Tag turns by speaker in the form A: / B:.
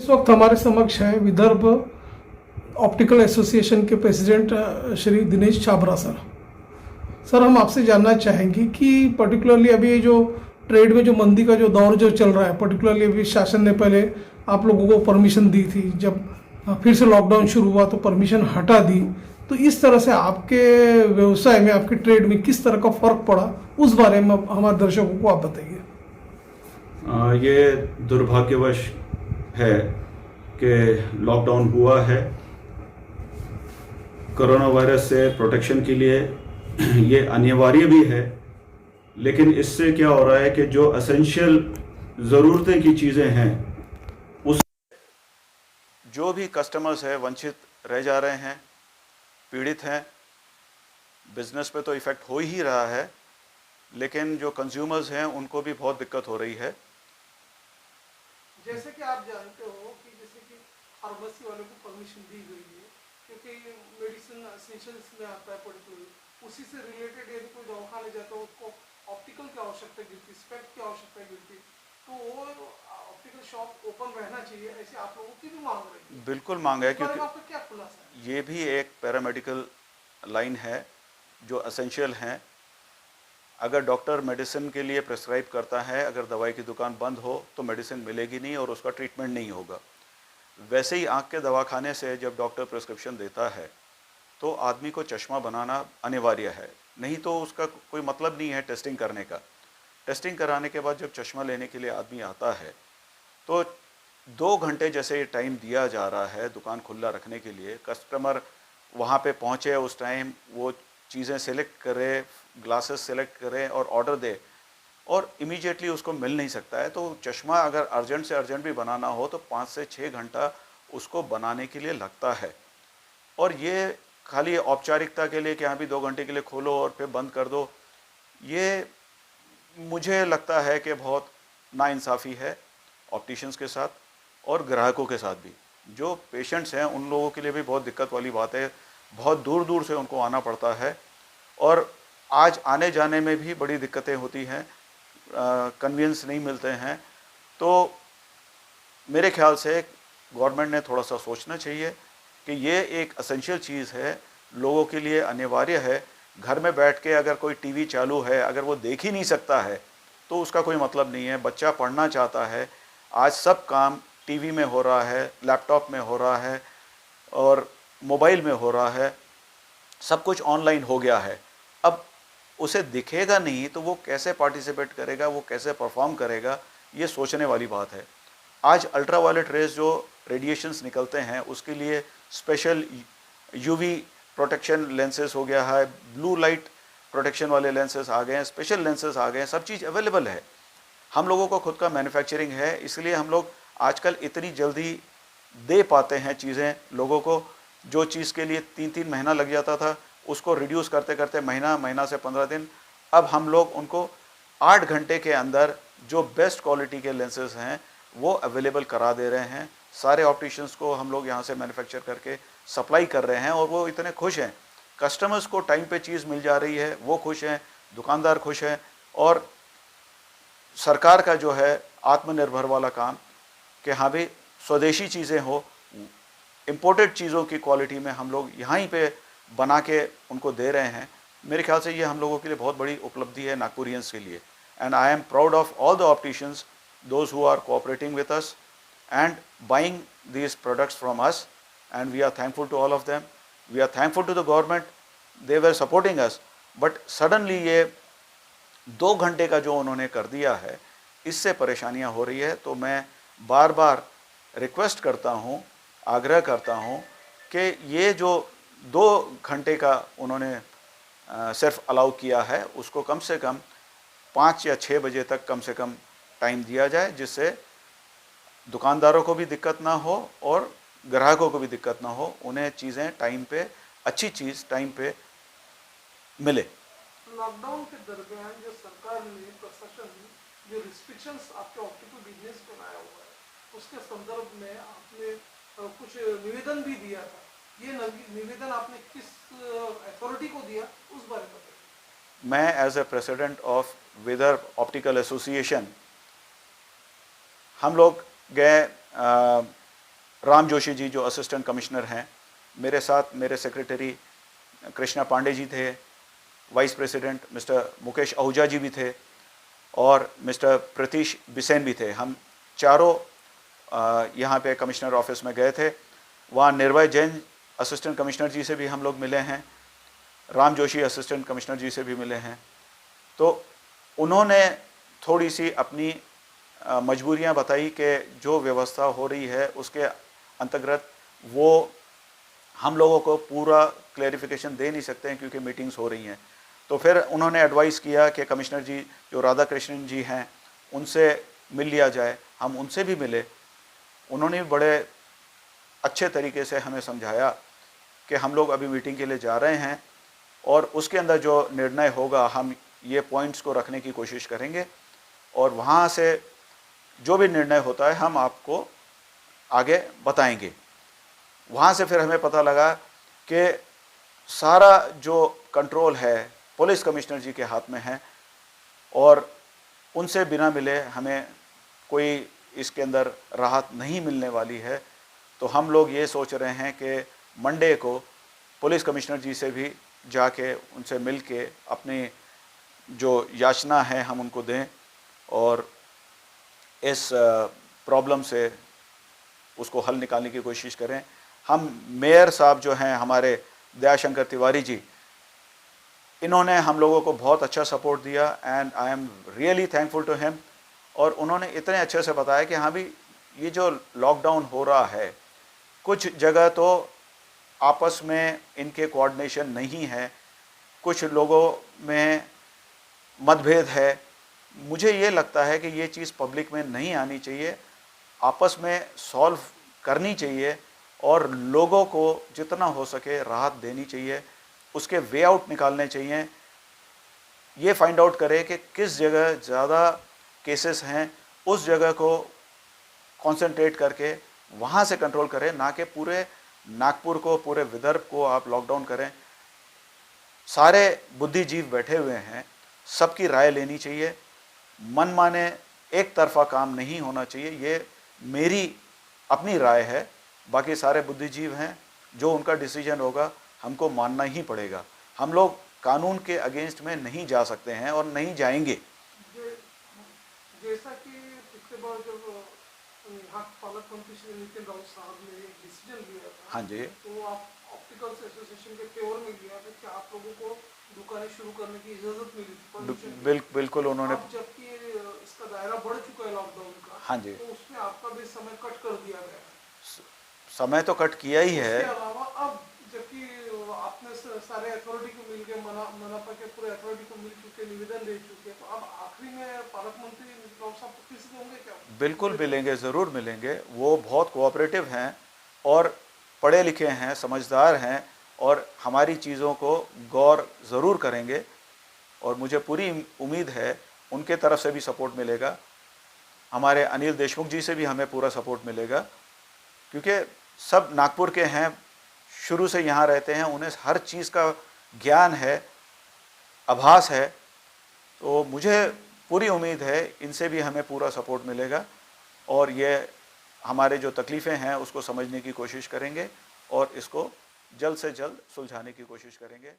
A: इस वक्त हमारे समक्ष हैं विदर्भ ऑप्टिकल एसोसिएशन के president Shri Dinesh Chhabra sir. Sir, हम आपसे जानना चाहेंगे कि पर्टिकुलरली अभी जो ट्रेड में जो मंदी का जो दौर जो चल रहा है, पर्टिकुलरली अभी शासन ने पहले आप लोगों को परमिशन दी थी, जब फिर से लॉकडाउन शुरू हुआ तो परमिशन हटा दी, तो इस तरह से आपके व्यवसाय में, आपके ट्रेड में किस तरह का फर्क पड़ा, उस बारे में हमारे दर्शकों को आप बताइए।
B: ये दुर्भाग्यवश है कि लॉकडाउन हुआ है। कोरोना वायरस से प्रोटेक्शन के लिए ये अनिवार्य भी है, लेकिन इससे क्या हो रहा है कि जो एसेंशियल ज़रूरतें की चीज़ें हैं उस जो भी कस्टमर्स है वंचित रह जा रहे हैं, पीड़ित हैं। बिजनेस पे तो इफ़ेक्ट हो ही रहा है, लेकिन जो कंज्यूमर्स हैं उनको भी बहुत दिक्कत हो रही है।
A: जैसे कि आप जानते हो कि जैसे कि फार्मेसी वालों को परमिशन दी गई है, क्योंकि मेडिसिन एसेंशियल्स में आता है पर्टिकुलरली, उसी से रिलेटेड यदि कोई दवाखाने जाता है उसको ऑप्टिकल की आवश्यकता गिरती, स्पेक्ट की आवश्यकता गिरती, तो वो ऑप्टिकल शॉप ओपन रहना चाहिए, ऐसे आप लोगों की भी मांग रही है।
B: बिल्कुल मांग है, क्योंकि
A: आपका क्या खुलासा है?
B: ये भी एक पैरामेडिकल लाइन है जो एसेंशियल हैं। अगर डॉक्टर मेडिसिन के लिए प्रिस्क्राइब करता है, अगर दवाई की दुकान बंद हो तो मेडिसिन मिलेगी नहीं और उसका ट्रीटमेंट नहीं होगा। वैसे ही आँख के दवाखाने से जब डॉक्टर प्रिस्क्रिप्शन देता है तो आदमी को चश्मा बनाना अनिवार्य है, नहीं तो उसका कोई मतलब नहीं है टेस्टिंग करने का। टेस्टिंग कराने के बाद जब चश्मा लेने के लिए आदमी आता है तो 2 घंटे जैसे टाइम दिया जा रहा है दुकान खुला रखने के लिए। कस्टमर वहाँ पे पहुँचे, उस टाइम वो चीज़ें सेलेक्ट करे, ग्लासेस सेलेक्ट करे और ऑर्डर दे, और इमीडिएटली उसको मिल नहीं सकता है। तो चश्मा अगर अर्जेंट से अर्जेंट भी बनाना हो तो 5 से 6 घंटा उसको बनाने के लिए लगता है। और ये खाली औपचारिकता के लिए कि हाँ भी 2 घंटे के लिए खोलो और फिर बंद कर दो, ये मुझे लगता है कि बहुत नाइंसाफ़ी है ऑप्टिशियंस के साथ और ग्राहकों के साथ भी। जो पेशेंट्स हैं उन लोगों के लिए भी बहुत दिक्कत वाली बात है, बहुत दूर दूर से उनको आना पड़ता है और आज आने जाने में भी बड़ी दिक्कतें होती हैं, कन्वीनियंस नहीं मिलते हैं। तो मेरे ख्याल से गवर्नमेंट ने थोड़ा सा सोचना चाहिए कि ये एक एसेंशियल चीज़ है, लोगों के लिए अनिवार्य है। घर में बैठ के अगर कोई टीवी चालू है, अगर वो देख ही नहीं सकता है तो उसका कोई मतलब नहीं है। बच्चा पढ़ना चाहता है, आज सब काम टीवी में हो रहा है, लैपटॉप में हो रहा है और मोबाइल में हो रहा है, सब कुछ ऑनलाइन हो गया है। अब उसे दिखेगा नहीं तो वो कैसे पार्टिसिपेट करेगा, वो कैसे परफॉर्म करेगा, ये सोचने वाली बात है। आज अल्ट्रावायलेट रेज जो रेडिएशंस निकलते हैं उसके लिए स्पेशल यूवी प्रोटेक्शन लेंसेज हो गया है, ब्लू लाइट प्रोटेक्शन वाले लेंसेज आ गए हैं, स्पेशल लेंसेज आ गए हैं, सब चीज़ अवेलेबल है। हम लोगों को खुद का मैन्युफैक्चरिंग है, इसलिए हम लोग आजकल इतनी जल्दी दे पाते हैं चीज़ें लोगों को। जो चीज़ के लिए 3-3 महीना लग जाता था उसको रिड्यूस करते करते महीना से 15 दिन, अब हम लोग उनको 8 घंटे के अंदर जो बेस्ट क्वालिटी के लेंसेज हैं वो अवेलेबल करा दे रहे हैं। सारे ऑप्टिशियंस को हम लोग यहाँ से मैन्युफैक्चर करके सप्लाई कर रहे हैं और वो इतने खुश हैं। कस्टमर्स को टाइम पे चीज़ मिल जा रही है, वो खुश हैं, दुकानदार खुश हैं। और सरकार का जो है आत्मनिर्भर वाला काम कि हाँ भाई स्वदेशी चीज़ें हो, इम्पोर्टेड चीज़ों की क्वालिटी में हम लोग यहाँ ही पे बना के उनको दे रहे हैं। मेरे ख्याल से ये हम लोगों के लिए बहुत बड़ी उपलब्धि है नागपुरियंस के लिए। And I am proud of all the opticians, those who are cooperating with us and buying these products from us, and we are thankful to all of them. We are thankful to the government, they were supporting us, but suddenly ये 2 घंटे का जो उन्होंने कर दिया है इससे परेशानियां हो रही है। तो मैं बार बार रिक्वेस्ट करता हूं, आग्रह करता हूं कि ये जो 2 घंटे का उन्होंने सिर्फ अलाउ किया है उसको कम से कम 5 या 6 बजे तक कम से कम टाइम दिया जाए, जिससे दुकानदारों को भी दिक्कत ना हो और ग्राहकों को भी दिक्कत ना हो, उन्हें चीज़ें टाइम पे, अच्छी चीज़ टाइम पे मिले।
A: लॉकडाउन के दरमियान जो सरकार ने, प्रशासन ने जो रिस्ट्रिक्शंस आपके ऑप्टिकल बिजनेस को लाया हुआ है उसके संदर्भ में आपने कुछ निवेदन भी दिया था। ये निवेदन आपने किस अथॉरिटी को दिया, उस बारे में बताइए।
B: मैं as a president of Vidarbha optical association, हम लोग गए राम जोशी जी जो असिस्टेंट कमिश्नर हैं, मेरे साथ मेरे सेक्रेटरी कृष्णा पांडे जी थे, vice president mister Mukesh Ahuja ji भी थे और मिस्टर प्रतीश बिसेन भी थे। हम चारों यहाँ पे कमिश्नर ऑफिस में गए थे। वहाँ निर्भय जैन असिस्टेंट कमिश्नर जी से भी हम लोग मिले हैं, राम जोशी असिस्टेंट कमिश्नर जी से भी मिले हैं। तो उन्होंने थोड़ी सी अपनी मजबूरियां बताई कि जो व्यवस्था हो रही है उसके अंतर्गत वो हम लोगों को पूरा क्लैरिफिकेशन दे नहीं सकते हैं क्योंकि मीटिंग्स हो रही हैं। तो फिर उन्होंने एडवाइस किया कि कमिश्नर जी जो राधा कृष्णन जी हैं उनसे मिल लिया जाए। हम उनसे भी मिले, उन्होंने भी बड़े अच्छे तरीके से हमें समझाया कि हम लोग अभी मीटिंग के लिए जा रहे हैं और उसके अंदर जो निर्णय होगा हम ये पॉइंट्स को रखने की कोशिश करेंगे और वहाँ से जो भी निर्णय होता है हम आपको आगे बताएंगे। वहाँ से फिर हमें पता लगा कि सारा जो कंट्रोल है पुलिस कमिश्नर जी के हाथ में है और उनसे बिना मिले हमें कोई इसके अंदर राहत नहीं मिलने वाली है। तो हम लोग ये सोच रहे हैं कि मंडे को पुलिस कमिश्नर जी से भी जाके उनसे मिल के अपनी जो याचना है हम उनको दें और इस प्रॉब्लम से उसको हल निकालने की कोशिश करें। हम मेयर साहब जो हैं हमारे दयाशंकर तिवारी जी, इन्होंने हम लोगों को बहुत अच्छा सपोर्ट दिया and I am really thankful to him. और उन्होंने इतने अच्छे से बताया कि हाँ भी ये जो लॉकडाउन हो रहा है कुछ जगह तो आपस में इनके कोऑर्डिनेशन नहीं है, कुछ लोगों में मतभेद है। मुझे ये लगता है कि ये चीज़ पब्लिक में नहीं आनी चाहिए, आपस में सॉल्व करनी चाहिए और लोगों को जितना हो सके राहत देनी चाहिए, उसके वे आउट निकालने चाहिए। ये फाइंड आउट करें कि किस जगह ज़्यादा केसेस हैं, उस जगह को कंसंट्रेट करके वहाँ से कंट्रोल करें, ना कि पूरे नागपुर को, पूरे विदर्भ को आप लॉकडाउन करें। सारे बुद्धिजीव बैठे हुए हैं, सबकी राय लेनी चाहिए, मनमाने एक तरफा काम नहीं होना चाहिए। ये मेरी अपनी राय है, बाकी सारे बुद्धिजीव हैं, जो उनका डिसीजन होगा हमको मानना ही पड़ेगा। हम लोग कानून के अगेंस्ट में नहीं जा सकते हैं और नहीं जाएंगे।
A: जैसा कि पिछले बार जब यहाँ पालक मंत्री श्री नितिन राउत साहब ने एक डिसीजन लिया था,
B: हाँ जी,
A: तो आप ऑप्टिकल्स एसोसिएशन के फेवर में लिया था कि आप लोगों को दुकानें शुरू करने की इजाजत मिली थी।
B: बिल्कुल उन्होंने,
A: जबकि इसका दायरा बढ़ चुका है लॉकडाउन का,
B: हाँ जी,
A: तो उसमें आपका भी समय कट कर दिया गया है।
B: समय तो कट किया ही है।
A: इसके अलावा अब जबकि आपने सारे अथॉरिटी को मिल के मनपा के पूरे अथॉरिटी को मिल चुके, निवेदन दे चुके, तो अब आखिरी में पालक मंत्री राव साहब को फिर से होंगे क्या? बिल्कुल
B: मिलेंगे, ज़रूर मिलेंगे। वो बहुत कोऑपरेटिव हैं और पढ़े लिखे हैं, समझदार हैं और हमारी चीज़ों को गौर ज़रूर करेंगे और मुझे पूरी उम्मीद है उनके तरफ से भी सपोर्ट मिलेगा। हमारे अनिल देशमुख जी से भी हमें पूरा सपोर्ट मिलेगा क्योंकि सब नागपुर के हैं, शुरू से यहाँ रहते हैं, उन्हें हर चीज़ का ज्ञान है, आभास है। तो मुझे पूरी उम्मीद है इनसे भी हमें पूरा सपोर्ट मिलेगा और ये हमारे जो तकलीफ़ें हैं उसको समझने की कोशिश करेंगे और इसको जल्द से जल्द सुलझाने की कोशिश करेंगे।